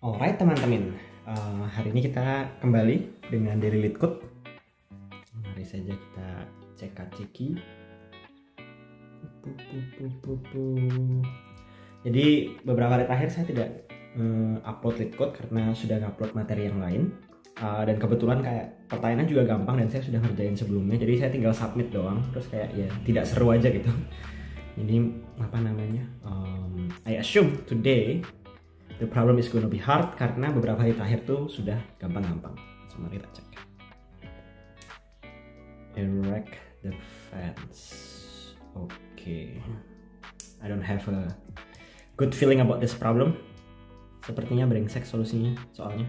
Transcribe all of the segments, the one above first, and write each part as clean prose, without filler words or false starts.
Alright teman-teman, hari ini kita kembali dengan Daily Lead Code. Mari saja kita cek-ceki. Jadi beberapa hari terakhir saya tidak upload lead code karena sudah upload materi yang lain. Dan kebetulan kayak pertanyaannya juga gampang dan saya sudah ngerjain sebelumnya. Jadi saya tinggal submit doang. Terus kayak ya tidak seru aja gitu. Ini apa namanya? I assume today the problem is gonna be hard karena beberapa hari terakhir tuh sudah gampang-gampang. So mari kita cek. Erect the fence. Okay. I don't have a good feeling about this problem. Sepertinya brengsek solusinya soalnya.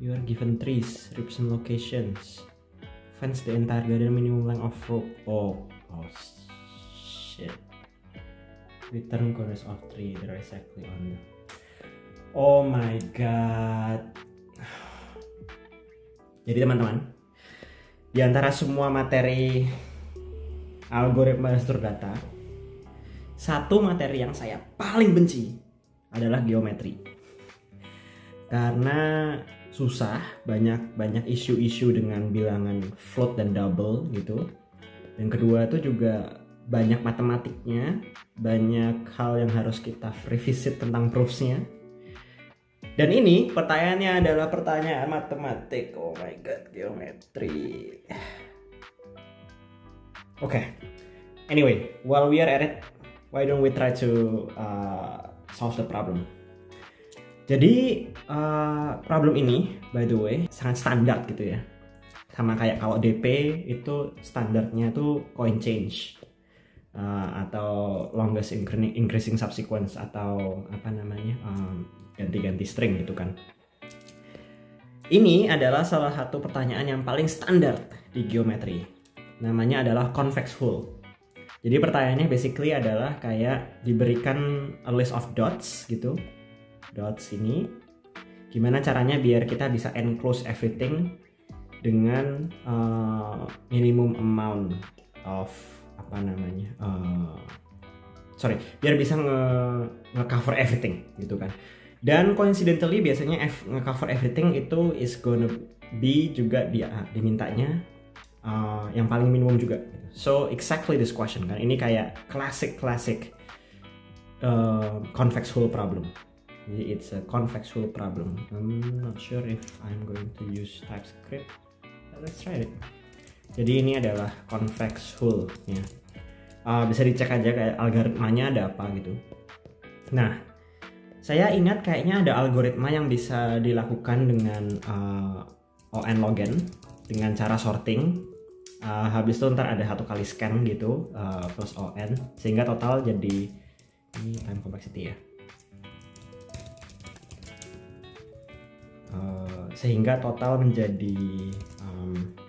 You are given trees, represent locations. Fence the entire garden, minimum length of rope. Oh shit. Return corners of tree that are exactly on the. Oh my god. Jadi teman-teman, di antara semua materi algoritma struktur data, satu materi yang saya paling benci adalah geometri. Karena susah, banyak isu-isu dengan bilangan float dan double gitu. Dan kedua itu juga banyak matematiknya, banyak hal yang harus kita revisit tentang proofs-nya. Dan ini pertanyaannya adalah pertanyaan matematik. Oh my god, geometri. Okay. Anyway, while we are at it, why don't we try to solve the problem? Jadi problem ini, by the way, sangat standar gitu ya. Sama kayak kalau DP itu standarnya tuh coin change. Atau longest increasing subsequence atau apa namanya ganti-ganti string gitu kan. Ini adalah salah satu pertanyaan yang paling standar di geometri. Namanya adalah convex hull. Jadi pertanyaannya basically adalah kayak diberikan a list of dots gitu. Dots ini gimana caranya biar kita bisa enclose everything dengan minimum amount of apa namanya biar bisa nge-cover everything gitu kan. Dan coincidentally biasanya nge-cover everything itu is gonna be juga dimintanya yang paling minimum juga. So exactly this question kan, ini kayak classic convex hull problem. Jadi it's a convex hull problem. I'm not sure if I'm going to use TypeScript. Let's try it. Jadi ini adalah convex hull ya. Bisa dicek aja kayak algoritmanya ada apa gitu. Nah, saya ingat kayaknya ada algoritma yang bisa dilakukan dengan on log n dengan cara sorting. Habis itu ntar ada satu kali scan gitu plus on sehingga total jadi ini time complexity ya. Sehingga total menjadi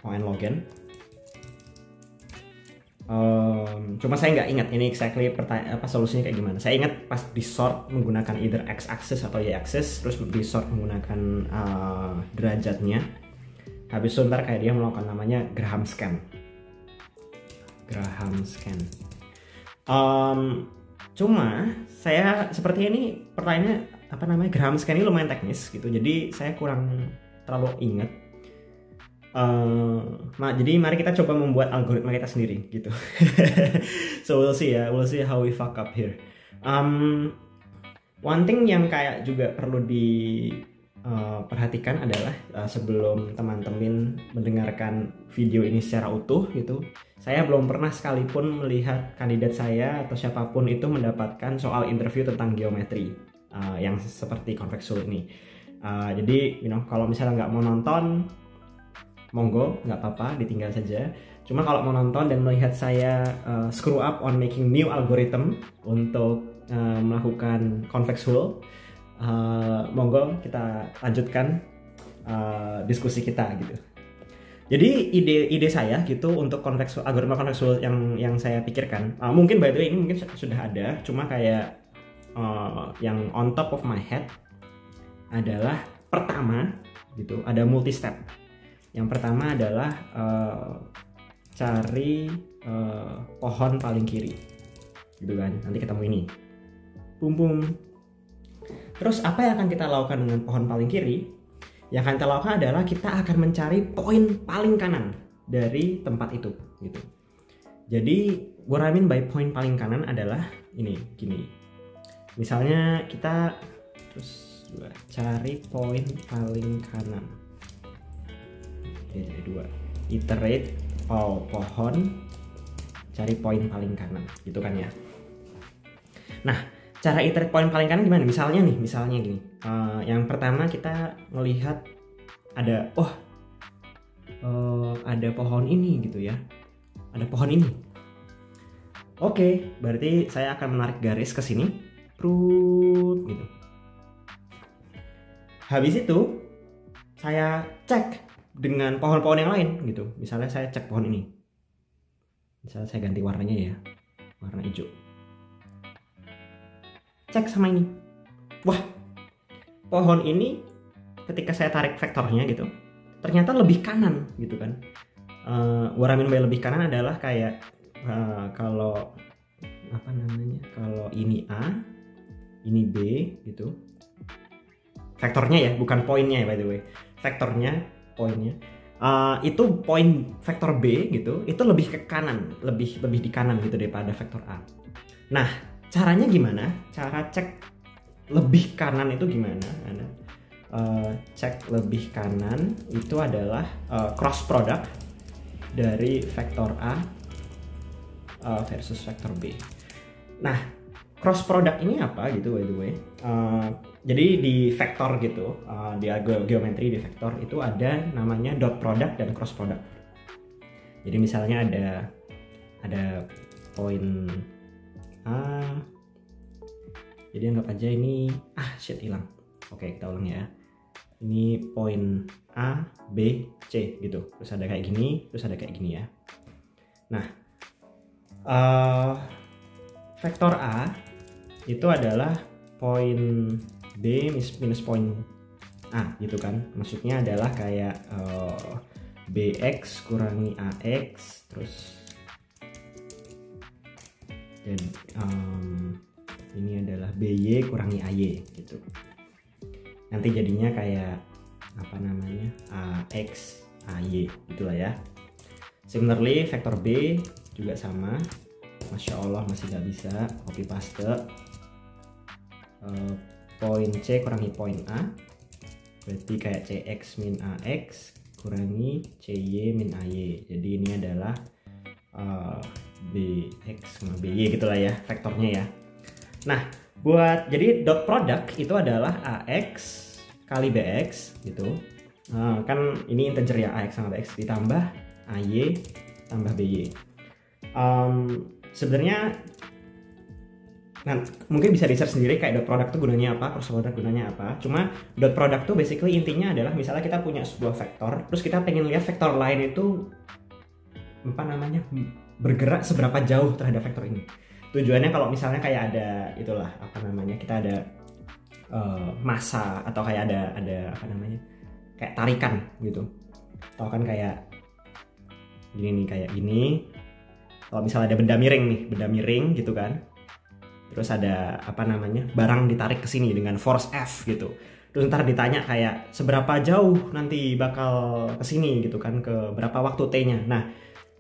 on log n. Cuma saya nggak ingat ini exactly solusinya kayak gimana. Saya ingat pas di sort menggunakan either x-axis atau y-axis, terus di sort menggunakan derajatnya. Habis itu ntar kayak dia melakukan namanya Graham scan. Cuma saya seperti ini pertanyaannya apa namanya Graham scan ini lumayan teknis gitu. Jadi saya kurang terlalu ingat. Jadi mari kita coba membuat algoritma kita sendiri gitu. So we'll see how we fuck up here. One thing yang kayak juga perlu diperhatikan adalah sebelum teman-teman mendengarkan video ini secara utuh gitu, saya belum pernah sekalipun melihat kandidat saya atau siapapun itu mendapatkan soal interview tentang geometri yang seperti convex hull ini. Jadi kalau misalnya nggak mau nonton, monggo, nggak apa-apa, ditinggal saja. Cuma kalau mau nonton dan melihat saya screw up on making new algorithm untuk melakukan convex hull, monggo kita lanjutkan diskusi kita gitu. Jadi ide saya gitu untuk algoritma convex hull yang saya pikirkan, mungkin by the way ini mungkin sudah ada, cuma kayak yang on top of my head adalah pertama gitu, ada multi step. Yang pertama adalah cari pohon paling kiri gitu kan, nanti ketemu ini, bum. Terus apa yang akan kita lakukan dengan pohon paling kiri? Yang akan kita lakukan adalah kita akan mencari poin paling kanan dari tempat itu gitu. Jadi what I mean by poin paling kanan adalah ini gini. Misalnya kita terus cari poin paling kanan. Oke, jadi 2. Iterate pohon cari poin paling kanan gitu kan ya. Nah, cara iterate poin paling kanan gimana? Misalnya gini. Yang pertama kita melihat ada ada pohon ini gitu ya. Ada pohon ini. Oke, berarti saya akan menarik garis ke sini. Prut gitu. Habis itu saya cek dengan pohon-pohon yang lain gitu. Misalnya saya cek pohon ini. Misalnya saya ganti warnanya ya. Warna hijau. Cek sama ini. Wah, pohon ini ketika saya tarik vektornya gitu, ternyata lebih kanan gitu kan. What I mean by lebih kanan adalah kayak kalau kalau ini A, ini B gitu. Vektornya ya, bukan poinnya ya by the way. Vektornya, poinnya. Itu poin vektor B gitu, itu lebih ke kanan, lebih di kanan gitu daripada vektor A. Nah, caranya gimana? Cara cek lebih kanan itu gimana? Cek lebih kanan itu adalah cross product dari vektor A versus vektor B. Nah, cross product ini apa gitu by the way? Jadi di vektor gitu, di geometri di vektor itu ada namanya dot product dan cross product. Jadi misalnya ada poin A. Jadi anggap aja ini hilang. Oke, kita ulang ya. Ini poin A, B, C gitu. Terus ada kayak gini, terus ada kayak gini ya. Nah, vektor A itu adalah poin B minus poin A gitu kan. Maksudnya adalah kayak BX kurangi AX terus dan ini adalah BY kurangi AY gitu. Nanti jadinya kayak AX AY gitulah ya. Similarly vektor B juga sama. Masya Allah masih gak bisa copy paste. Poin C kurangi poin A berarti kayak CX min AX kurangi CY min AY. Jadi ini adalah BX sama BY gitulah ya vektornya ya. Nah, jadi dot product itu adalah AX kali BX gitu. Kan ini integer ya, AX sama BX ditambah AY tambah BY. Sebenarnya mungkin bisa research sendiri kayak dot product itu gunanya apa, cross product gunanya apa. Cuma dot product tuh basically intinya adalah misalnya kita punya sebuah vektor, terus kita pengen lihat vektor lain itu bergerak seberapa jauh terhadap vektor ini. Tujuannya kalau misalnya kayak ada kita ada massa atau kayak ada kayak tarikan gitu. Atau kan kayak gini nih, kayak gini. Kalau misalnya ada benda miring gitu kan. Terus ada barang ditarik ke sini dengan force F gitu. Terus ntar ditanya kayak seberapa jauh nanti bakal ke sini gitu kan, ke berapa waktu T-nya. Nah,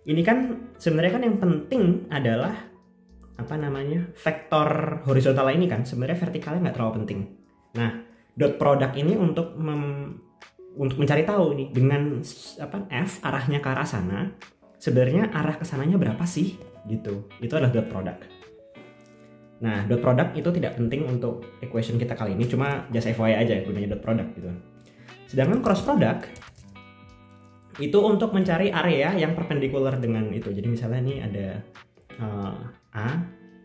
ini kan sebenarnya kan yang penting adalah vektor horizontal ini kan sebenarnya vertikalnya nggak terlalu penting. Nah, dot product ini untuk mencari tahu nih dengan F arahnya ke arah sana, sebenarnya arah ke sananya berapa sih gitu. Itu adalah dot product. Nah, dot product itu tidak penting untuk equation kita kali ini, cuma just FYI aja gunanya dot product gitu. Sedangkan cross product itu untuk mencari area yang perpendicular dengan itu. Jadi misalnya ini ada A,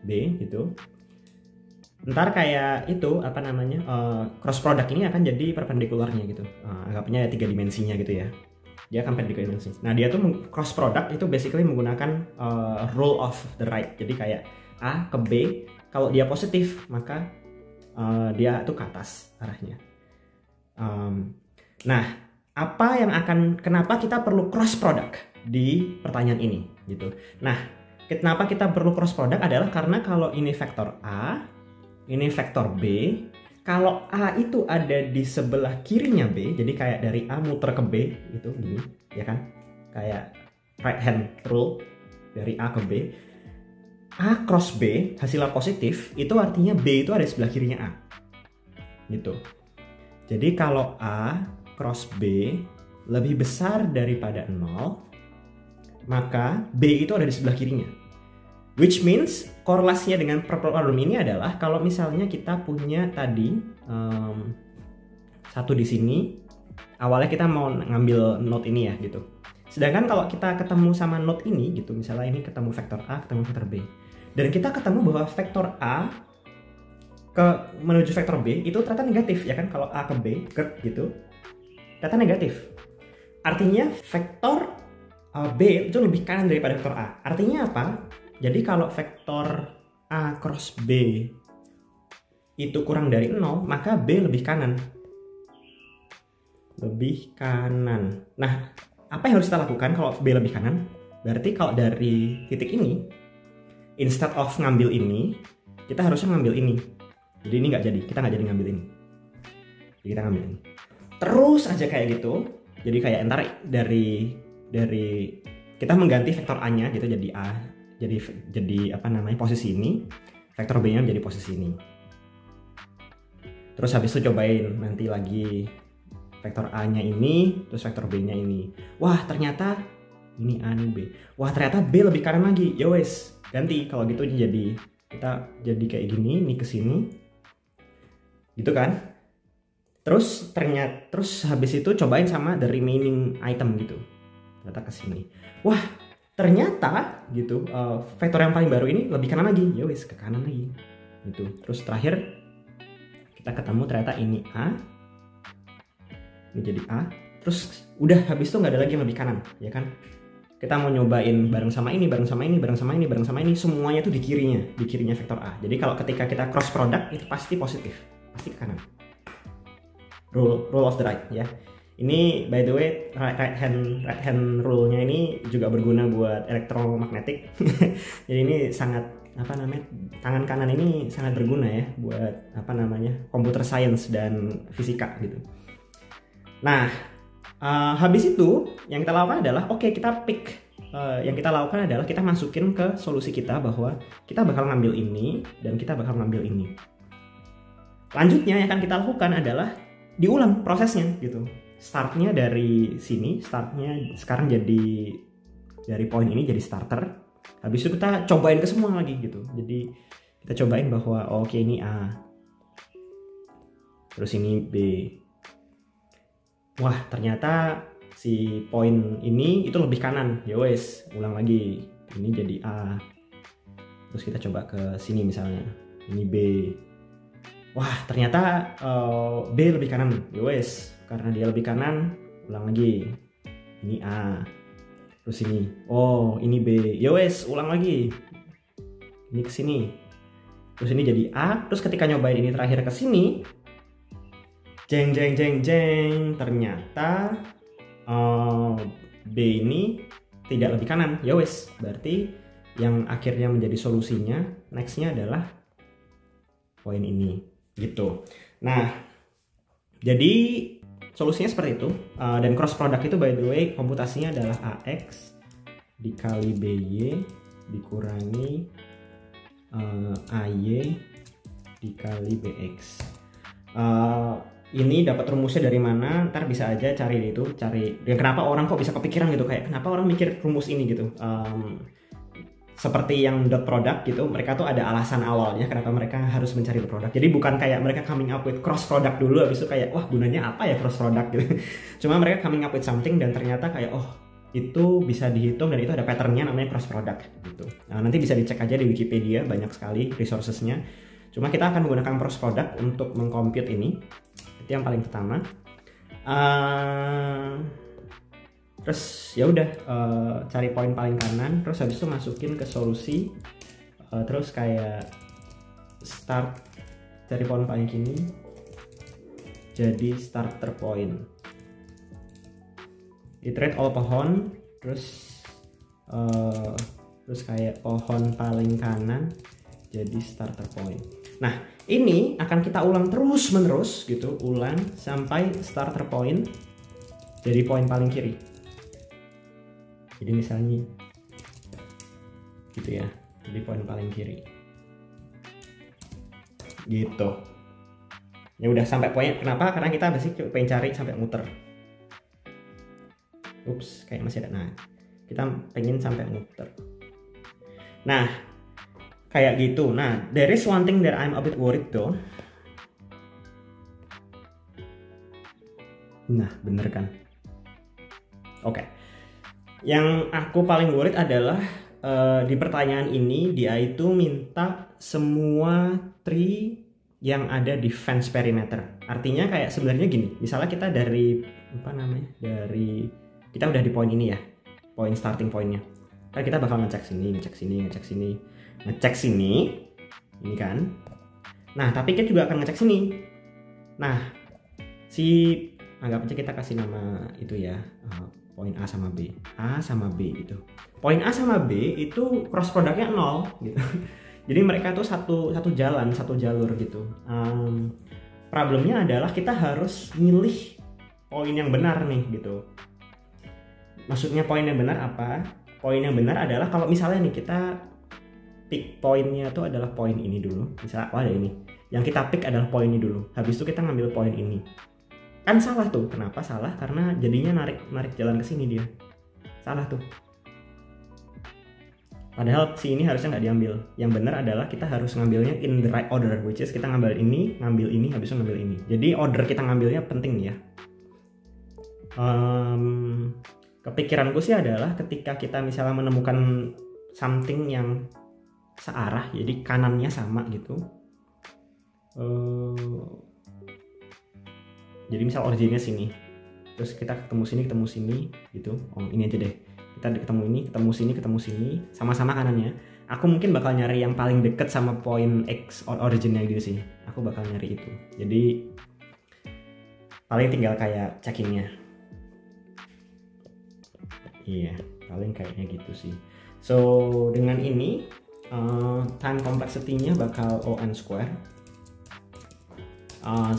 B gitu. Ntar kayak itu cross product ini akan jadi perpendikularnya gitu. Anggapnya ada 3 dimensinya gitu ya. Dia akan perpendicular dimensi. Nah, dia tuh cross product itu basically menggunakan rule of the right. Jadi kayak A ke B, kalau dia positif maka dia tuh ke atas arahnya. Nah, kenapa kita perlu cross product di pertanyaan ini gitu. Nah, kenapa kita perlu cross product adalah karena kalau ini vektor A, ini vektor B, kalau A itu ada di sebelah kirinya B, jadi kayak dari A muter ke B itu gini, ya kan? Kayak right hand rule dari A ke B. A cross B hasilnya positif, itu artinya B itu ada di sebelah kirinya A. Gitu. Jadi kalau A cross B lebih besar daripada 0, maka B itu ada di sebelah kirinya. Which means korelasinya dengan problem ini adalah kalau misalnya kita punya tadi satu di sini, awalnya kita mau ngambil node ini ya gitu. Sedangkan kalau kita ketemu sama node ini gitu, misalnya ini ketemu vektor A, ketemu vektor B, dan kita ketemu bahwa vektor A menuju vektor B itu ternyata negatif ya kan, kalau A ke B gitu ternyata negatif. Artinya vektor B itu lebih kanan daripada vektor A. Artinya apa? Jadi kalau vektor A cross B itu kurang dari 0, maka B lebih kanan. Lebih kanan. Nah, apa yang harus kita lakukan kalau B lebih kanan? Berarti kalau dari titik ini, instead of ngambil ini, kita harusnya ngambil ini. Jadi ini nggak jadi, kita nggak jadi ngambil ini. Jadi kita ngambil ini. Terus aja kayak gitu. Jadi kayak ntar dari kita mengganti vektor A-nya gitu jadi A. Jadi apa namanya, posisi ini, vektor B-nya menjadi posisi ini. Terus habis itu cobain nanti lagi vektor A-nya ini, terus vektor B-nya ini. Wah, ternyata ini A ini B. Wah, ternyata B lebih kanan lagi. Ya wes, ganti. Kalau gitu jadi kita jadi kayak gini, ini ke sini. Gitu kan? Terus habis itu cobain sama the remaining item gitu. Ternyata ke sini. Wah, ternyata gitu vektor yang paling baru ini lebih kanan lagi. Ya wes, ke kanan lagi. Gitu. Terus terakhir kita ketemu ternyata ini A. Ini jadi A. Terus udah habis itu nggak ada lagi yang lebih kanan, ya kan? Kita mau nyobain bareng sama ini, bareng sama ini, bareng sama ini, bareng sama ini, semuanya tuh di kirinya vektor A. Jadi kalau ketika kita cross product itu pasti positif, pasti ke kanan. Rule of the right ya. Ini by the way right hand rule-nya ini juga berguna buat elektromagnetik. Jadi ini sangat apa namanya, tangan kanan ini sangat berguna ya buat apa namanya, computer science dan fisika gitu. Nah, habis itu yang kita lakukan adalah kita pick, yang kita lakukan adalah kita masukin ke solusi kita bahwa kita bakal ngambil ini dan kita bakal ngambil ini. Lanjutnya yang akan kita lakukan adalah diulang prosesnya gitu. Startnya dari sini, startnya sekarang jadi dari poin ini jadi starter. Habis itu kita cobain ke semua lagi gitu. Jadi kita cobain bahwa oke ini A, terus ini B. Wah, ternyata si poin ini itu lebih kanan. Ya wes, ulang lagi. Ini jadi A. Terus kita coba ke sini misalnya. Ini B. Wah, ternyata B lebih kanan. Ya wes, karena dia lebih kanan, ulang lagi. Ini A. Terus ini. Oh, ini B. Ya wes, ulang lagi. Ini ke sini. Terus ini jadi A. Terus ketika nyobain ini terakhir ke sini, jeng. Ternyata B ini tidak lebih kanan. Ya wes, berarti yang akhirnya menjadi solusinya nextnya adalah poin ini gitu. Nah, jadi solusinya seperti itu. Dan cross product itu by the way komputasinya adalah AX dikali BY dikurangi AY dikali BX. Ini dapat rumusnya dari mana? Ntar bisa aja cari itu, dan kenapa orang kok bisa kepikiran gitu, kayak kenapa orang mikir rumus ini gitu. Seperti yang dot product gitu, mereka tuh ada alasan awalnya kenapa mereka harus mencari dot product. Jadi bukan kayak mereka coming up with cross product dulu, habis itu kayak wah gunanya apa ya cross product gitu. Cuma mereka coming up with something dan ternyata kayak oh itu bisa dihitung dan itu ada patternnya namanya cross product gitu. Nah, nanti bisa dicek aja di Wikipedia, banyak sekali resourcesnya. Cuma kita akan menggunakan cross product untuk mengcompute ini. Itu yang paling pertama. Terus ya udah cari poin paling kanan, terus habis itu masukin ke solusi, terus kayak start cari poin paling kiri jadi starter point. Iterate all pohon, terus kayak pohon paling kanan jadi starter point. Nah, Ini akan kita ulang terus menerus gitu, ulang sampai starter point jadi poin paling kiri. Jadi misalnya gitu ya, jadi poin paling kiri gitu. Ya udah sampai poin. Kenapa? Karena kita basic pengen cari sampai muter. Ups, kayak masih ada. Nah, kita pengen sampai muter. Nah, kayak gitu. Nah, there is one thing that I'm a bit worried though. Nah, bener kan? Oke. Yang aku paling worried adalah di pertanyaan ini dia itu minta semua tree yang ada di fence perimeter. Artinya kayak sebenarnya gini, misalnya kita dari kita udah di poin ini ya, poin starting pointnya. Kan kita bakal ngecek sini, ngecek sini, ini kan. Nah, tapi kita juga akan ngecek sini. Nah, anggap aja kita kasih nama itu ya, poin A sama B gitu. Poin A sama B itu cross produknya 0 gitu. Jadi mereka tuh satu jalan, satu jalur gitu. Problemnya adalah kita harus milih poin yang benar nih gitu. Maksudnya poin yang benar apa? Poin yang benar adalah kalau misalnya nih kita pick poinnya tuh adalah poin ini dulu. Misalnya ada ini. Yang kita pick adalah poin ini dulu. Habis itu kita ngambil poin ini. Kan salah tuh. Kenapa salah? Karena jadinya narik jalan ke sini dia. Salah tuh. Padahal si ini harusnya nggak diambil. Yang benar adalah kita harus ngambilnya in the right order, which is kita ngambil ini, habis itu ngambil ini. Jadi order kita ngambilnya penting ya. Kepikiranku sih adalah ketika kita misalnya menemukan something yang searah, jadi kanannya sama gitu. Jadi misal originnya sini, terus kita ketemu sini gitu. Oh ini aja deh. Kita ketemu ini, ketemu sini, sama-sama kanannya. Aku mungkin bakal nyari yang paling deket sama poin X originnya gitu sih. Aku bakal nyari itu. Jadi paling tinggal kayak checkingnya. Iya, paling kayaknya gitu sih. So dengan ini time complexity-nya bakal ON square.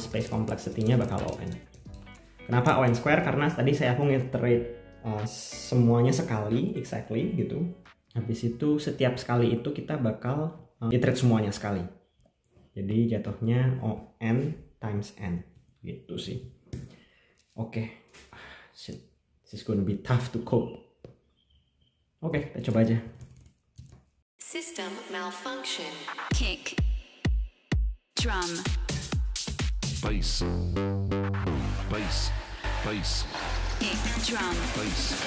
Space complexity-nya bakal ON. Kenapa ON square? Karena tadi aku nge-iterate semuanya sekali exactly gitu. Habis itu setiap sekali itu kita bakal iterate semuanya sekali. Jadi jatuhnya ON times N gitu sih. Oke. Shit. This is gonna be tough to code. Oke, kita coba aja. System malfunction. Kick. Drum. Bass. Bass. Bass. Kick. Drum. Bass.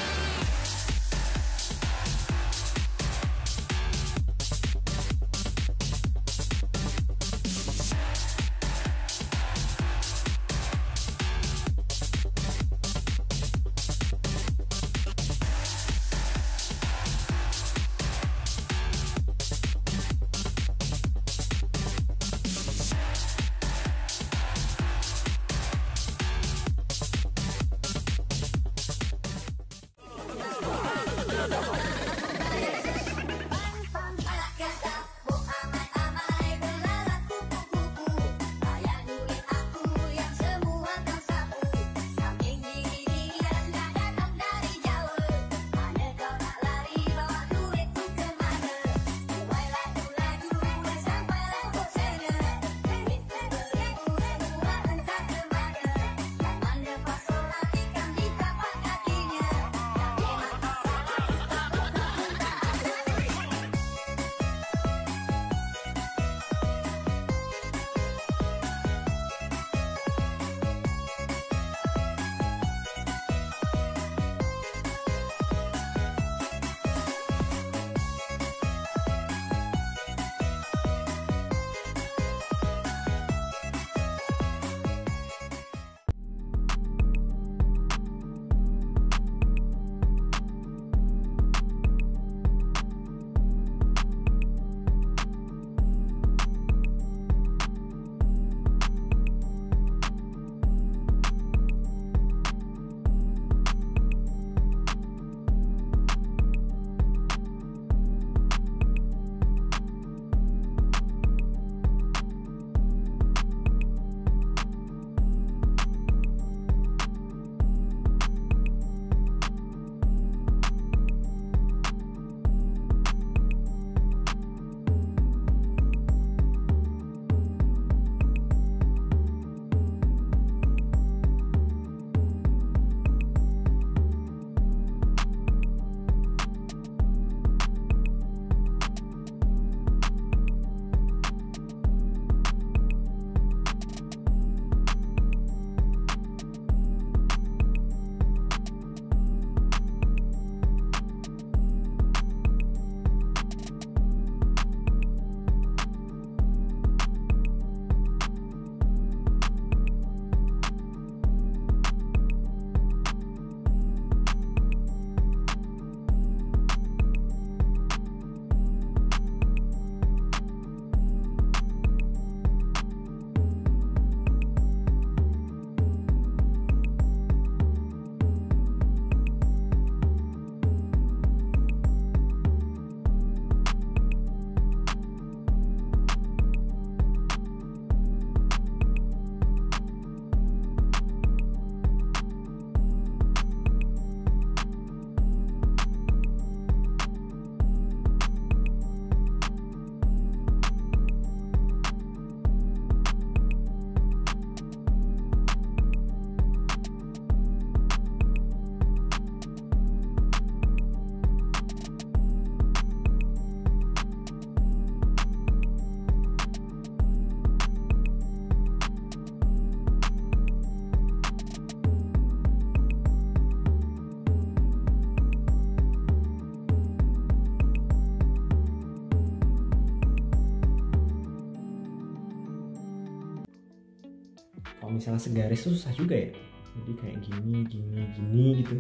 kalau misalnya segaris tuh susah juga ya, jadi kayak gini gitu.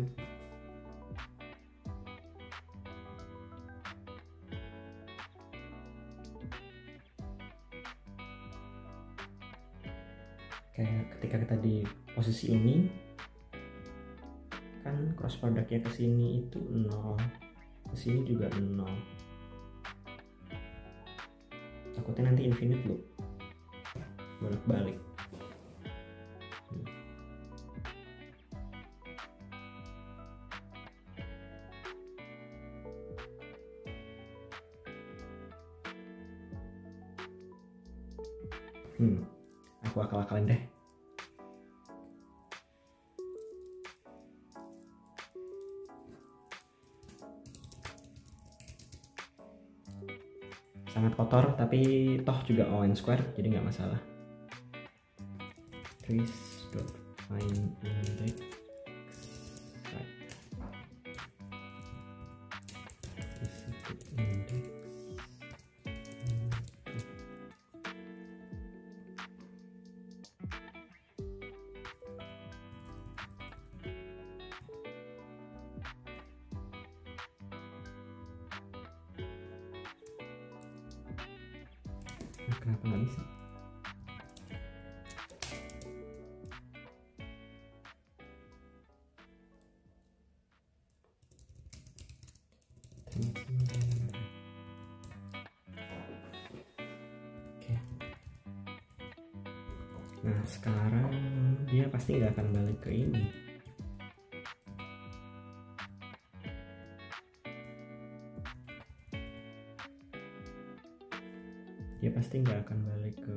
Kayak ketika kita di posisi ini kan cross productnya ke sini itu 0, ke sini juga 0. Takutnya nanti infinite loop, bolak-balik. Aku akal-akalin deh. Sangat kotor, tapi toh juga O(n) square, jadi nggak masalah. Trace.find index right. Visited index. Kenapa nggak bisa? Oke. Nah sekarang dia pasti nggak akan balik ke ini. Dia pasti nggak akan balik ke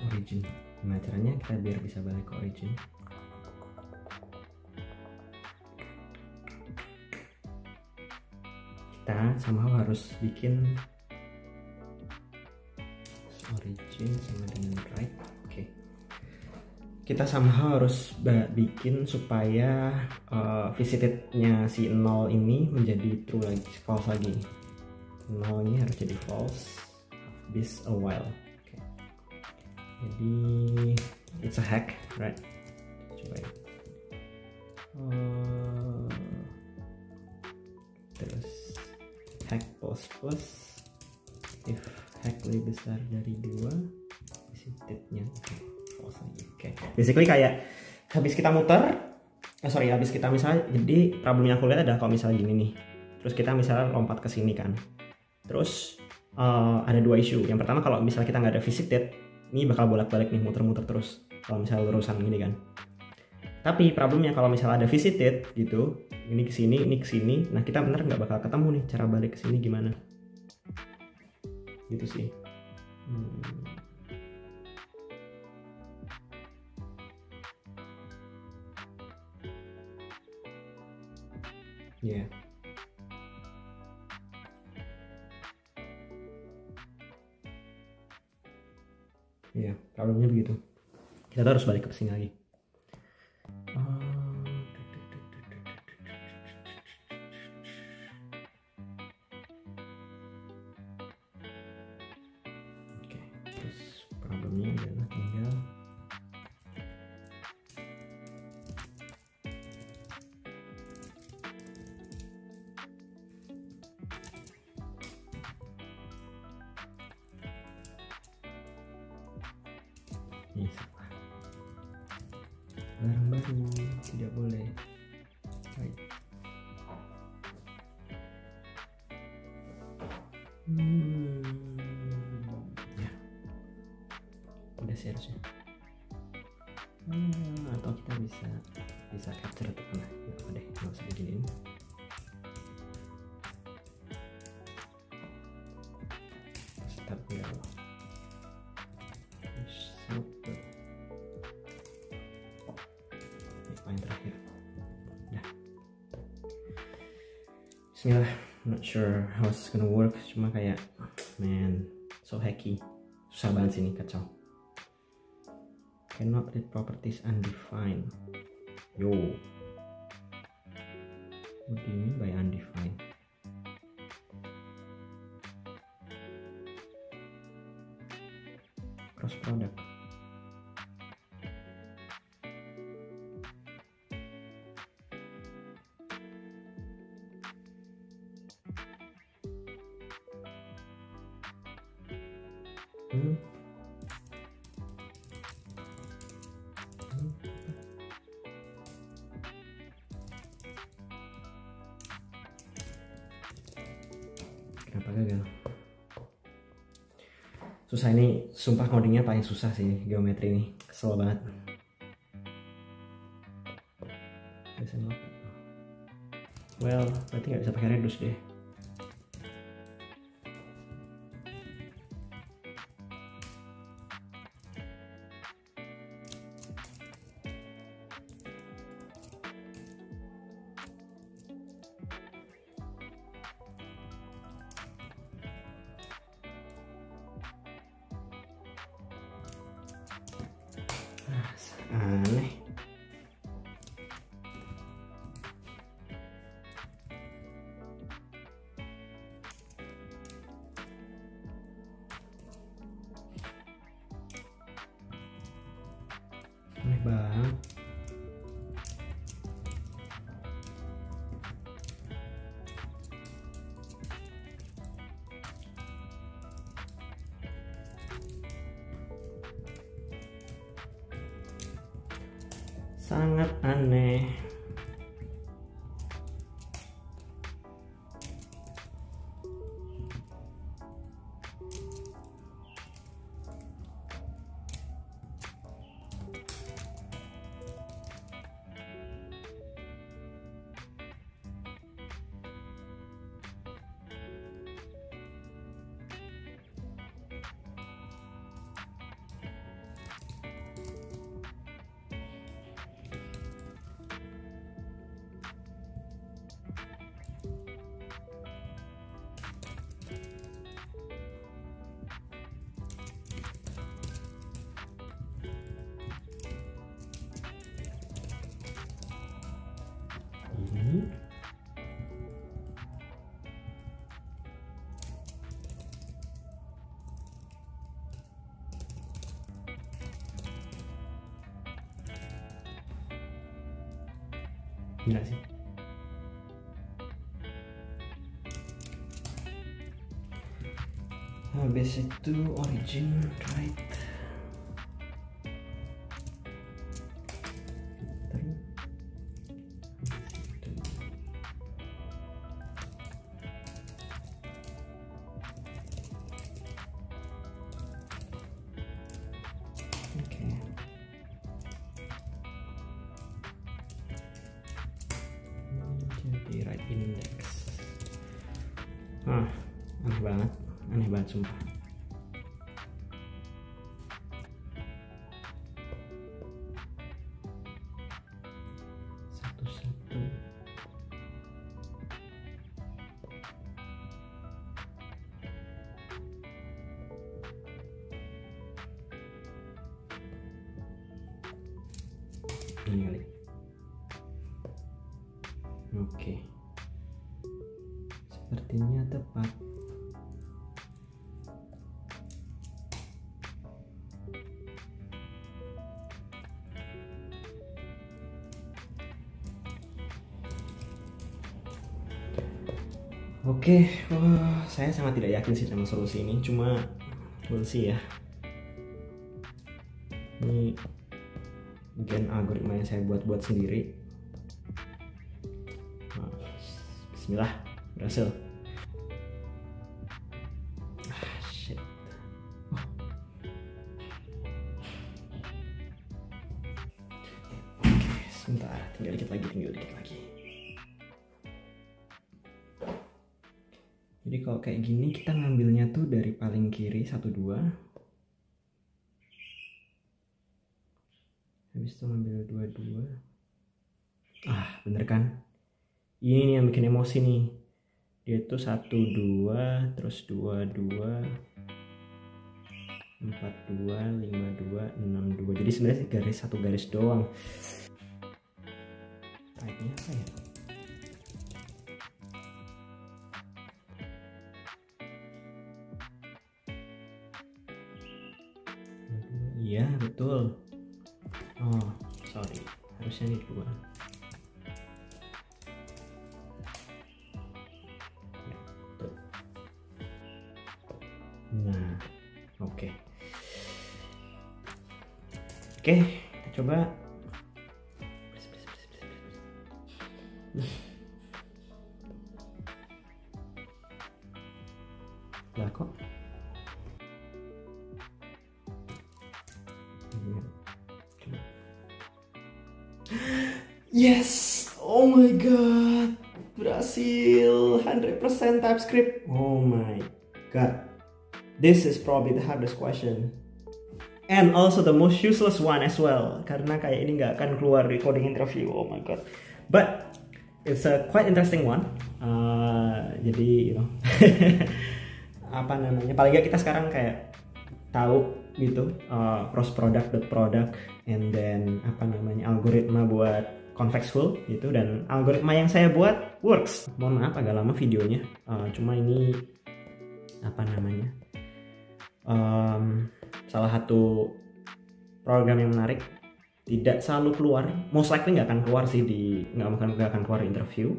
origin. Gimana caranya kita biar bisa balik ke origin? Kita somehow harus bikin origin sama dengan right. Oke. Kita somehow harus bikin supaya visitednya si 0 ini menjadi true lagi, false lagi. 0 ini harus jadi false this a while. Okay. Jadi it's a hack, right? Coba ya. Terus hack plus if hack lebih besar dari 2 visitednya false lagi. Oke. Basically kayak habis kita muter, habis kita misalnya, jadi problemnya aku lihat adalah kalau misalnya gini nih, terus kita misalnya lompat ke sini kan, terus ada 2 isu. Yang pertama kalau misalnya kita nggak ada visited, ini bakal bolak-balik nih, muter-muter terus kalau misalnya lurusan gini kan. Tapi problemnya kalau misalnya ada visited gitu, ini ke sini, nah kita bener nggak bakal ketemu nih cara balik ke sini gimana, gitu sih. Ya. Yeah. Ya, problemnya begitu. Kita tuh harus balik ke sini lagi. Oke, terus problemnya adalah tinggal ini salah. Barang baru tidak boleh. Right. Ya, udah sih harusnya. Atau kita bisa capture atau mana? Nggak apa deh, nggak usah beginiin. Start ya. Yang terakhir. Ya. Bismillah. I'm not sure how it's gonna work. Cuma kayak, man, so hacky. Susah banget sini, kacau. Cannot read properties undefined. Yo. What do you mean by undefined? cross product. Kenapa gagal? Susah ini, sumpah codingnya paling susah sih geometri ini, kesel banget. Well, berarti nggak bisa pakai reduce deh. Aneh. Aneh banget. Sangat aneh. Ini gila sih. Habis itu origin right. Jadi right index. Aneh banget sumpah. Satu-satu. Ini kali. Oke. Sepertinya tepat. Oke, saya sangat tidak yakin sih sama solusi ini, cuma we'll see ya. Ini gen algoritma yang saya buat sendiri. Bismillah, berhasil. Shit. Oke, sebentar, tinggal dikit lagi. Jadi kalau kayak gini kita ngambilnya tuh dari paling kiri 1 2. Habis itu ngambil 2 2. Bener kan? Ini nih yang bikin emosi nih. Dia tuh 1 2, terus 2 2, 4 2, 5 2, 6 2. Jadi sebenarnya satu garis doang. Type-nya apa ya? Iya betul. Oh sorry, harusnya ini 2. Ya, betul. Nah oke. Oke, kita coba. Lah kok coba. Yes, oh my god, berhasil 100% TypeScript. Oh my god, this is probably the hardest question and also the most useless one as well, karena kayak ini nggak akan keluar di coding interview. Oh my god, but it's a quite interesting one. Jadi you know apa namanya, paling nggak kita sekarang kayak tahu gitu cross product, dot product, and then apa namanya algoritma buat contextual gitu, dan algoritma yang saya buat works. Mohon maaf agak lama videonya, cuma ini apa namanya salah satu program yang menarik, tidak selalu keluar, most likely nggak akan keluar sih nggak akan keluar di interview.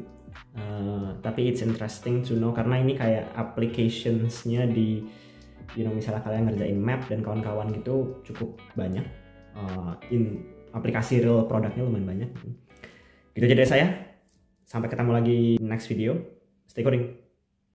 Tapi it's interesting to know karena ini kayak applicationsnya di misalnya kalian ngerjain map dan kawan-kawan gitu cukup banyak, aplikasi real produknya lumayan banyak gitu aja dari saya. Sampai ketemu lagi next video, stay coding.